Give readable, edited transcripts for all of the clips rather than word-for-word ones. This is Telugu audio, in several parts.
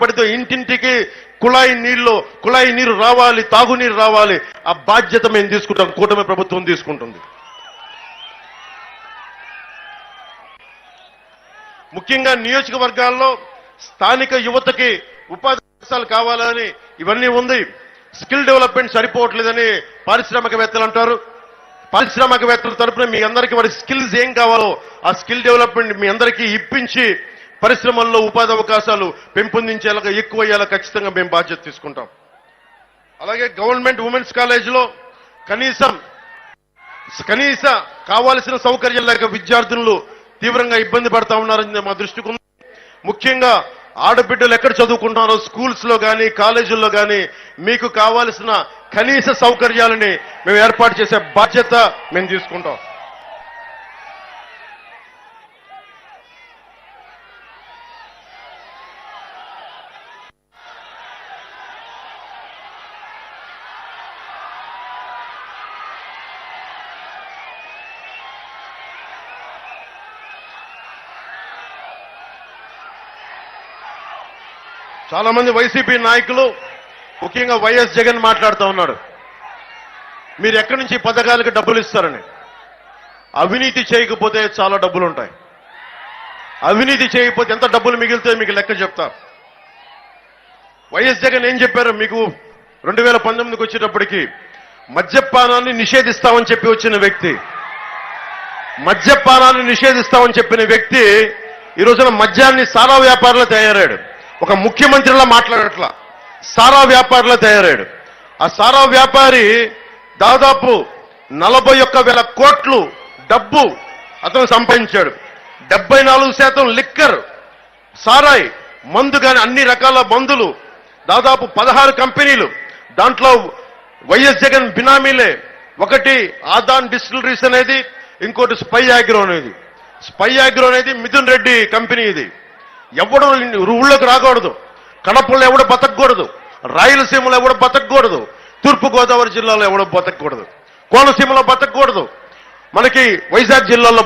పడితే ఇంటింటికి కుళాయి నీరు రావాలి, తాగునీరు రావాలి. ఆ బాధ్యత మేము తీసుకుంటాం, కూటమి ప్రభుత్వం తీసుకుంటుంది. ముఖ్యంగా నియోజకవర్గాల్లో స్థానిక యువతకి ఉపాధి అవకాశాలు కావాలని ఇవన్నీ ఉంది. స్కిల్ డెవలప్మెంట్ సరిపోవట్లేదని పారిశ్రామికవేత్తలు అంటారు. పారిశ్రామికవేత్తల తరపున మీ అందరికీ వారి స్కిల్స్ ఏం కావాలో ఆ స్కిల్ డెవలప్మెంట్ మీ అందరికీ ఇప్పించి పరిశ్రమల్లో ఉపాధి అవకాశాలు పెంపొందించేలాగా ఎక్కువయ్యేలా ఖచ్చితంగా మేము బాధ్యత తీసుకుంటాం. అలాగే గవర్నమెంట్ ఉమెన్స్ కాలేజీలో కనీస కావాల్సిన సౌకర్యాలు లేక విద్యార్థులు తీవ్రంగా ఇబ్బంది పడతా ఉన్నారని మా దృష్టికి ఉంది. ముఖ్యంగా ఆడబిడ్డలు ఎక్కడ చదువుకుంటున్నారో స్కూల్స్ లో కానీ కాలేజీల్లో కానీ మీకు కావాల్సిన కనీస సౌకర్యాలని మేము ఏర్పాటు చేసే బాధ్యత మేము తీసుకుంటాం. చాలా మంది వైసీపీ నాయకులు ముఖ్యంగా వైఎస్ జగన్ మాట్లాడుతూ ఉన్నాడు, మీరు ఎక్కడి నుంచి పథకాలకు డబ్బులు ఇస్తారని. అవినీతి చేయకపోతే చాలా డబ్బులు ఉంటాయి. అవినీతి చేయకపోతే ఎంత డబ్బులు మిగిలితే మీకు లెక్క చెప్తా. వైఎస్ జగన్ ఏం చెప్పారు మీకు 2019కి వచ్చేటప్పటికి మద్యపానాన్ని నిషేధిస్తామని చెప్పి వచ్చిన వ్యక్తి, మద్యపానాన్ని నిషేధిస్తామని చెప్పిన వ్యక్తి ఈ రోజున మద్యాన్ని సారా వ్యాపారంలో తయారాడు. ఒక ముఖ్యమంత్రిలా మాట్లాడట్లా, సారా వ్యాపారిలా తయారాడు. ఆ సారా వ్యాపారి దాదాపు 41,000 కోట్లు డబ్బు అతను సంపాదించాడు. 74% లిక్కర్, సారాయి, మందు కానీ అన్ని రకాల మందులు, దాదాపు 16 కంపెనీలు. దాంట్లో వైఎస్ జగన్ బినామీలే. ఒకటి ఆదాన్ డిస్టిలరీస్ అనేది, ఇంకోటి స్పై ఆగ్రో అనేది. స్పై ఆగ్రో అనేది మిథున్ రెడ్డి కంపెనీ. ఇది ఎవడు ఊళ్ళోకి రాకూడదు, కడపలో ఎవడు బతకూడదు, రాయలసీమలో ఎవడు బతకూడదు, తూర్పుగోదావరి జిల్లాలో ఎవడు బతకూడదు, కోనసీమలో బతకూడదు, మనకి వైజాగ్ జిల్లాలో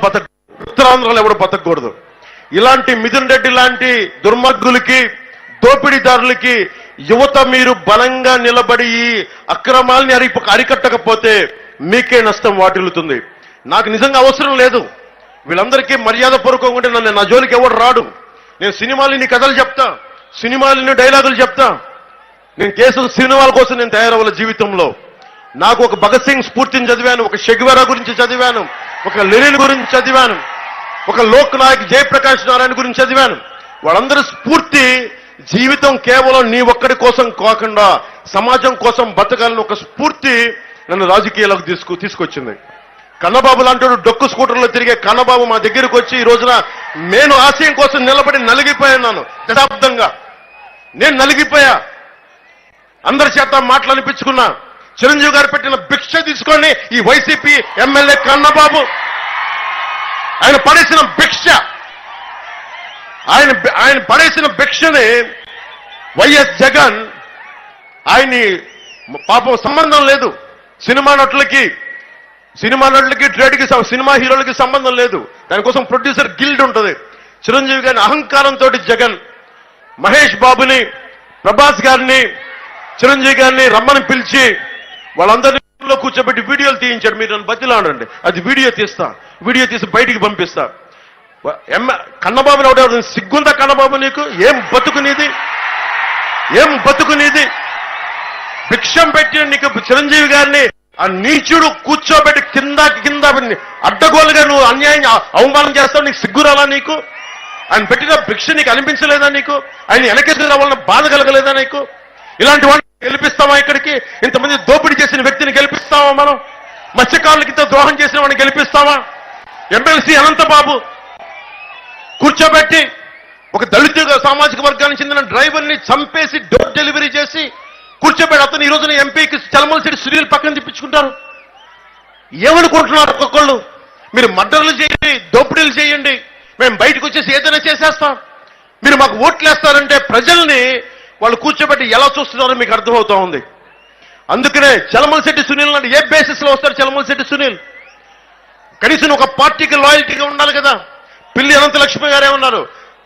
ఉత్తరాంధ్రలో ఎవడు బతకూడదు. ఇలాంటి మిథున్ రెడ్డి లాంటి దుర్మార్గులకి, దోపిడీదారులకి యువత మీరు బలంగా నిలబడి ఈ అక్రమాల్ని అరికట్టకపోతే మీకే నష్టం వాటిల్లుతుంది. నాకు నిజంగా అవసరం లేదు, వీళ్ళందరికీ మర్యాదపూర్వకంగా ఉంటే నన్ను నా జోలికి ఎవడు రాడు. నేను సినిమాలని కథలు చెప్తా, సినిమాలని డైలాగులు చెప్తా. నేను కేసులు సినిమాల కోసం నేను తయారవ్వాలి. జీవితంలో నాకు ఒక భగత్ సింగ్ స్ఫూర్తిని చదివాను, ఒక షెగ్వెరా గురించి చదివాను, ఒక లెనిన్ గురించి చదివాను, ఒక లోక్ నాయక్ జయప్రకాష్ నారాయణ గురించి చదివాను. వాళ్ళందరూ స్ఫూర్తి జీవితం కేవలం నీ ఒక్కడి కోసం కాకుండా సమాజం కోసం బతకాలని ఒక స్ఫూర్తి నన్ను రాజకీయాలకు తీసుకొచ్చింది. కన్నబాబు లాంటి డొక్కు స్కూటర్లో తిరిగే కన్నబాబు మా దగ్గరకు వచ్చి ఈ రోజున నేను ఆశయం కోసం నిలబడి నలిగిపోయాను. దశాబ్దంగా నేను నలిగిపోయా. అందరి చేత మాటలు అనిపించుకున్నా. చిరంజీవి గారు పెట్టిన భిక్ష తీసుకొని ఈ వైసీపీ ఎమ్మెల్యే కన్నబాబు ఆయన పడేసిన భిక్ష, ఆయన పడేసిన భిక్షని వైఎస్ జగన్ ఆయన్ని పాపం సంబంధం లేదు. సినిమా నటులకి ట్రేడ్కి, సినిమా హీరోలకి సంబంధం లేదు. దానికోసం ప్రొడ్యూసర్ గిల్డ్ ఉంటుంది. చిరంజీవి గారిని అహంకారంతో జగన్ మహేష్ బాబుని, ప్రభాస్ గారిని, చిరంజీవి గారిని రమ్మని పిలిచి వాళ్ళందరిలో కూర్చోబెట్టి వీడియోలు తీయించాడు. మీరు నన్ను బతిలాడండి, అది వీడియో తీసి బయటికి పంపిస్తా. కన్నబాబుని ఎవడెవరు సిగ్గుందా? కన్నబాబు నీకు ఏం బతుకునేది? భిక్షం పెట్టి నీకు చిరంజీవి గారిని ఆ నీచుడు కూర్చోబెట్టి కింద అడ్డగోలుగా నువ్వు అన్యాయం అవమానం చేస్తావు. నీకు సిగ్గురాలా? నీకు ఆయన పెట్టిన భిక్ష నీకు అనిపించలేదా? నీకు ఆయన వెనకేసి రావాలని బాధ కలగలేదా నీకు? ఇలాంటి వాడిని గెలిపిస్తావా? ఇక్కడికి ఇంతమంది దోపిడీ చేసిన వ్యక్తిని గెలిపిస్తావా? మనం మత్స్యకారులకి ఇంత ద్రోహం చేసిన వాడిని గెలిపిస్తావా? ఎమ్మెల్సీ అనంతబాబు కూర్చోబెట్టి ఒక దళిత సామాజిక వర్గానికి చెందిన డ్రైవర్ని చంపేసి డోర్ డెలివరీ చేసి కూర్చోబెట్టి అతను ఈ రోజున ఎంపీకి చలమలసిరి సునీల్ పక్కన తిప్పించుకుంటారు. ఏమనుకుంటున్నారు ఒక్కొక్కళ్ళు? మీరు మర్డర్లు చేయండి, దోపిడీలు చేయండి, మేము బయటకు వచ్చేసి ఏదైనా చేసేస్తాం. మీరు మాకు ఓట్లు వేస్తారంటే ప్రజల్ని వాళ్ళు కూర్చోబెట్టి ఎలా చూస్తున్నారో మీకు అర్థమవుతా ఉంది. అందుకనే చలమలశెట్టి సునీల్ అంటే ఏ బేసిస్ లో వస్తారు? చలమలశెట్టి సునీల్ కనీసం ఒక పార్టీకి లాయల్టీగా ఉండాలి కదా. పిల్లి అనంతలక్ష్మి గారే ఉన్నారు,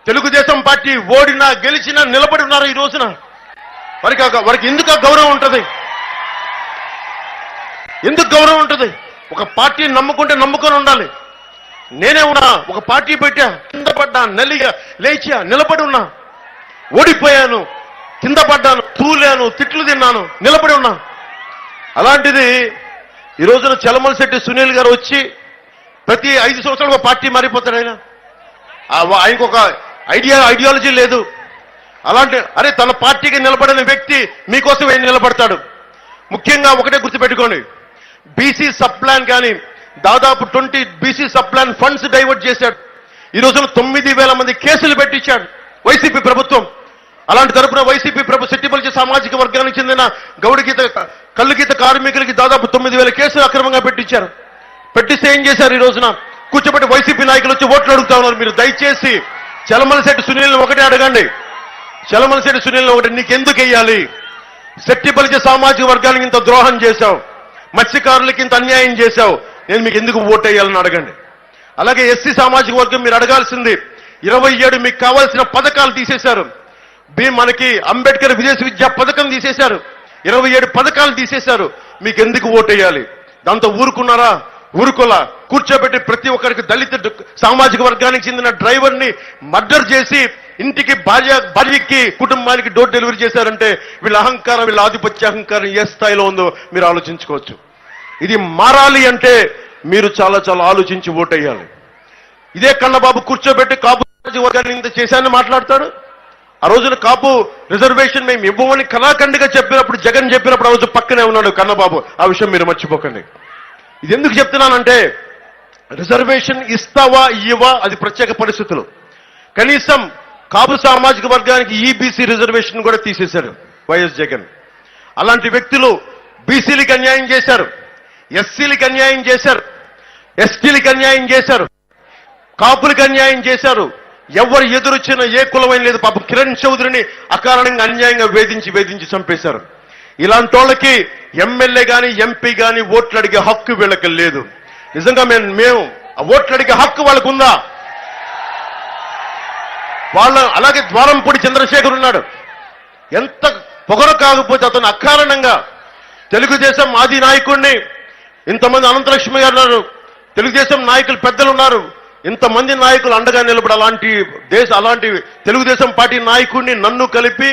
తెలుగుదేశం పార్టీ ఓడినా గెలిచినా నిలబడి ఉన్నారు ఈ రోజున. వారికి ఎందుకు ఆ గౌరవం ఉంటుంది? ఎందుకు గౌరవం ఉంటుంది? ఒక పార్టీని నమ్ముకుంటే నమ్ముకొని ఉండాలి. నేనే ఉన్నా, ఒక పార్టీ పెట్టా, కింద పడ్డా, నల్లిగా లేచా, నిలబడి ఉన్నా. ఓడిపోయాను, కింద పడ్డాను, తూలాను, తిట్లు తిన్నాను, నిలబడి ఉన్నా. అలాంటిది ఈ రోజున చలమలశెట్టి సునీల్ గారు వచ్చి ప్రతి 5 సంవత్సరాలు ఒక పార్టీ మారిపోతాడు. ఆయనకు ఒక ఐడియాలజీ లేదు. అలాంటి తన పార్టీకి నిలబడిన వ్యక్తి మీకోసం ఏం నిలబడతాడు? ముఖ్యంగా ఒకటే గుర్తుపెట్టుకోండి, బీసీ సబ్ ప్లాన్ కానీ దాదాపు 20 BC sub plan funds divert చేశాడు. ఈ రోజున 9,000 మంది కేసులు పెట్టించాడు వైసీపీ ప్రభుత్వం. అలాంటి తరపున వైసీపీ సెట్టిపల్లి సామాజిక వర్గానికి చెందిన గౌడగీత కల్లుగీత కార్మికులకి దాదాపు 9,000 కేసులు అక్రమంగా పెట్టించారు. పెట్టిస్తే ఏం చేశారు? ఈ రోజున కూర్చోబెట్టి వైసీపీ నాయకులు వచ్చి ఓట్లు అడుగుతా ఉన్నారు. మీరు దయచేసి చలమలశెట్టి సునీల్ని ఒకటే అడగండి. చలమలశెట్టి సునీల్ని ఒకటి, నీకెందుకు వెయ్యాలి? సెట్టిపల్లి సామాజిక వర్గానికి ఇంత ద్రోహం చేశావు, మత్స్యకారులకి ఇంత అన్యాయం చేశావు, నేను మీకు ఎందుకు ఓటు వేయాలని అడగండి. అలాగే ఎస్సీ సామాజిక వర్గం మీరు అడగాల్సింది, 27 మీకు కావాల్సిన పథకాలు తీసేశారు. మనకి అంబేద్కర్ విదేశీ విద్యా పథకం తీసేశారు, 27 పథకాలు తీసేశారు. మీకు ఎందుకు ఓటు వేయాలి? దాంతో ఊరుకున్నారా? ఊరుకోలా. కూర్చోబెట్టి ప్రతి ఒక్కరికి దళిత సామాజిక వర్గానికి చెందిన డ్రైవర్ని మర్డర్ చేసి ఇంటికి భార్యకి కుటుంబానికి డోర్ డెలివరీ చేశారంటే వీళ్ళ అహంకారం, వీళ్ళ ఆధిపత్య అహంకారం ఏ స్థాయిలో ఉందో మీరు ఆలోచించుకోవచ్చు. ఇది మారాలి అంటే మీరు చాలా చాలా ఆలోచించి ఓటేయాలి. ఇదే కన్నబాబు కూర్చోబెట్టి కాపు వర్గాన్ని ఇంత చేశానని మాట్లాడతాడు. ఆ రోజున కాపు రిజర్వేషన్ మేము ఇవ్వమని కళాఖండిగా చెప్పినప్పుడు, జగన్ చెప్పినప్పుడు ఆ రోజు పక్కనే ఉన్నాడు కన్నబాబు. ఆ విషయం మీరు మర్చిపోకండి. ఇది ఎందుకు చెప్తున్నానంటే, రిజర్వేషన్ ఇస్తావా ఇవ్వవా అది ప్రత్యేక పరిస్థితులు. కనీసం కాపు సామాజిక వర్గానికి ఈబీసీ రిజర్వేషన్ కూడా తీసేశారు వైఎస్ జగన్. అలాంటి వ్యక్తులు బీసీలకు అన్యాయం చేశారు, ఎస్సీలకు అన్యాయం చేశారు, ఎస్టీలకు అన్యాయం చేశారు, కాపులకు అన్యాయం చేశారు. ఎవరు ఎదురొచ్చినా ఏ కులమైన లేదు. పాపం కిరణ్ చౌదరిని అకారణంగా అన్యాయంగా వేధించి చంపేశారు. ఇలాంటి వాళ్ళకి ఎమ్మెల్యే గాని ఎంపీ గాని ఓట్లు అడిగే హక్కు వీళ్ళకి లేదు. నిజంగా మేము ఆ ఓట్లు అడిగే హక్కు వాళ్ళకు ఉందా? అలాగే ద్వారంపూడి చంద్రశేఖర్ ఉన్నాడు. ఎంత పొగరు కాకపోతే అతను అకారణంగా తెలుగుదేశం ఆది నాయకుడిని, ఇంతమంది అనంతలక్ష్మి గారు ఉన్నారు, తెలుగుదేశం నాయకులు పెద్దలు ఉన్నారు, ఇంతమంది నాయకులు అండగా నిలబడి అలాంటి తెలుగుదేశం పార్టీ నాయకుడిని నన్ను కలిపి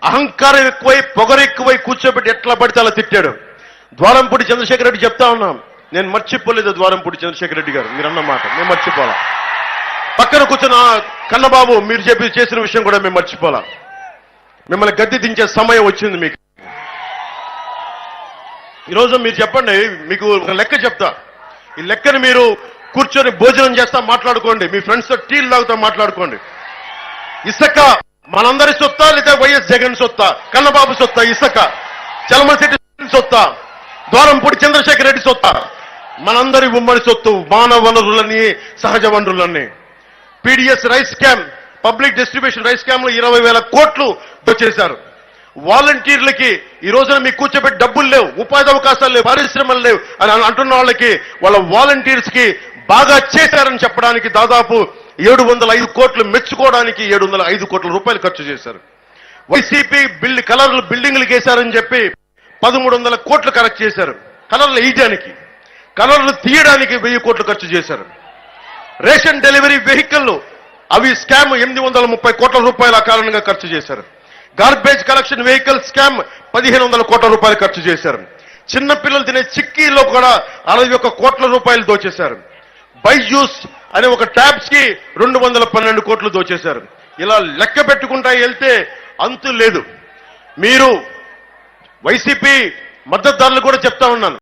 అహంకారం ఎక్కువై పొగరు ఎక్కువై కూర్చోబెట్టి ఎట్లా పడితే అలా తిట్టాడు. ద్వారంపూడి చంద్రశేఖర్ రెడ్డి చెప్తా ఉన్నాం, నేను మర్చిపోలేదు ద్వారంపూడి చంద్రశేఖర్ రెడ్డి గారు మీరు అన్న మాట మేము మర్చిపోలా. పక్కన కూర్చున్న కన్నబాబు మీరు చేసిన విషయం కూడా మేము మర్చిపోలా. మిమ్మల్ని గద్దె దించే సమయం వచ్చింది మీకు. ఈరోజు మీరు చెప్పండి, మీకు ఒక లెక్క చెప్తా. ఈ లెక్కని మీరు కూర్చొని భోజనం చేస్తా మాట్లాడుకోండి, మీ ఫ్రెండ్స్తో టీలు తాగుతా మాట్లాడుకోండి. ఇసుక మనందరి సొత్తా లేదా వైఎస్ జగన్ సొత్తా? కన్నబాబు సొత్తా ఇసుక? చలమలశెట్టి సొత్తా? ద్వారంపూడి చంద్రశేఖర్ రెడ్డి సొత్తా? మనందరి ఉమ్మడి సొత్తు. మానవ వనరులని, సహజ వనరులన్నీ. PDS rice scam, public distribution rice scam లో 20,000 కోట్లు దోచేశారు. వాలంటీర్లకి ఈ రోజున మీకు కూర్చోబెట్టి డబ్బులు లేవు, ఉపాధి అవకాశాలు లేవు, పరిశ్రమలు లేవు అని అంటున్న వాళ్ళకి, వాళ్ళ వాలంటీర్స్ కి బాగా చేశారని చెప్పడానికి దాదాపు 705 కోట్లు, మెచ్చుకోవడానికి 705 కోట్ల రూపాయలు ఖర్చు చేశారు. వైసీపీ కలర్లు బిల్డింగ్లు వేశారని చెప్పి 1300 కోట్లు కరెక్ట్ చేశారు. కలర్లు వేయడానికి, కలర్లు తీయడానికి 1000 కోట్లు ఖర్చు చేశారు. రేషన్ డెలివరీ వెహికల్ అవి స్కామ్ 830 కోట్ల రూపాయలు అకారణంగా ఖర్చు చేశారు. గార్బేజ్ కలెక్షన్ వెహికల్ స్కామ్ 1500 కోట్ల రూపాయలు ఖర్చు చేశారు. చిన్నపిల్లలు తినే చిక్కీలో కూడా 61 కోట్ల రూపాయలు దోచేశారు. బైజూస్ అనే ఒక ట్యాబ్స్ కి 212 కోట్లు దోచేశారు. ఇలా లెక్క పెట్టుకుంటా వెళ్తే అంతు లేదు. మీరు వైసీపీ మద్దతుదారులు కూడా చెప్తా ఉన్నాను,